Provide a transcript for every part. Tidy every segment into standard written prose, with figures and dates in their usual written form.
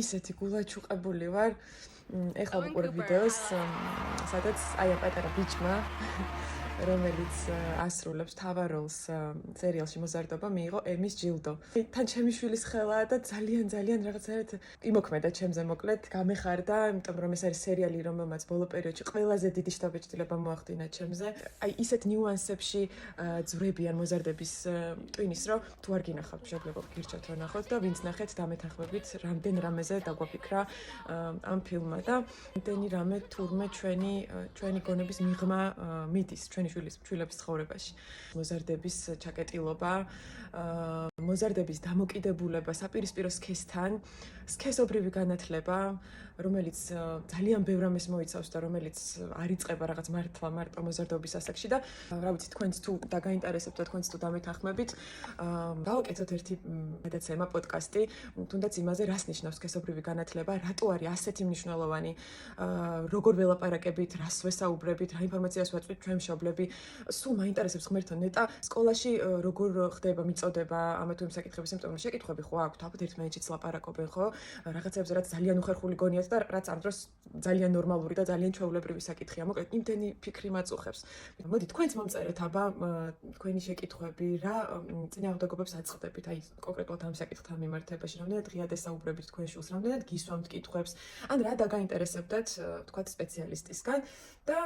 ისეთი გულაჩუყებული ვარ. ეხლა ვიყურებ ვიდეოს, სადაც აი ამ პატარა ბიჭმა რომელიც ასრულებს თავარ როლს სერიალში მოზარდობა მიიღო ემის ჯილდო. თან ჩემი შვილის ხელაა და ძალიან რაღაცაერთ იმოქმედა ჩემზე მოკლედ, გამეხარდა, იმიტომ რომ ეს არის სერიალი, რომელმაც ბოლო პერიოდში ყველაზე დიდი შთაბეჭდილება მოახდინა ჩემზე. აი ისეთ ნიუანსებში ძვრებიან მოზარდების ტვინის, რომ თუ არ გინახავთ, შეიძლება გირჩევთ რომ ნახოთ და ვინც ნახეთ, დამეთანხმებით, რამდენ რამეზე დაგვაფიქრა ამ ფილმმა და იმდენი რამე თურმე ჩვენი გონების მიღმა მიდის შვილების ცხოვრებაში. მოზარდების ჩაკეტილობა, მოზარდების დამოკიდებულება საპირისპირო სქესთან, სქესობრივი განათლება, რომელიც ძალიან ბევრ რამეს მოიცავს და რომელიც არ იწყება რაღაც მარტო მოზარდობის ასაკში და რა ვიცი, თქვენც თუ დაგაინტერესებთ და თქვენც თუ დამეთანხმებით, გავაკეთოთ ერთი გადაცემა, პოდკასტი, თუნდაც იმაზე, რას ნიშნავს სქესობრივი განათლება, რატო არის ასეთი მნიშვნელოვანი, როგორ ველაპარაკებით, რას ვესაუბრებით, რა ინფორმაციას ვაწვით ჩვენ მშობლები. სულ მაინტერესებს ღმერთო ნეტა სკოლაში როგორ ხდება მიწოდება ამა თუ იმ საკითხების, იმიტომ რომ შეკითხვები ხო აქვთ, ალბათ ერთმანეთშიც ლაპარაკობენ, ხო? რაღაცებზე რაც ძალიან უხერხული გონიათ და რაც ამ დროს ძალიან ნორმალური და ძალიან ჩვეულებრივი საკითხია. მოკლედ, იმდენი ფიქრი მაწუხებს. მოდი თქვენც მომწერეთ აბა თქვენი შეკითხვები, რა წინააღმდეგობებს აწყდებით, აი კონკრეტულად ამ საკითხთან მიმართებაში, რამდენად ღიად ესაუბრებით თქვენ შვილს, რამდენად გისვამთ კითხვებს, ან რა დაგაინტერესებდათ, თქვათ სპეციალისტისგან და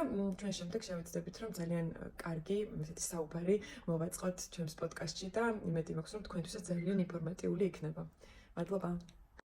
ჩვენ შემდეგ შევეცდებით რომ ძალიან კარგი ესეთი საუბარი მოვაწყოთ ჩემს პოდკასტში და იმედი მაქვს რომ თქვენთვისაც ძალიან ინფორმატიული იქნება. მადლობა.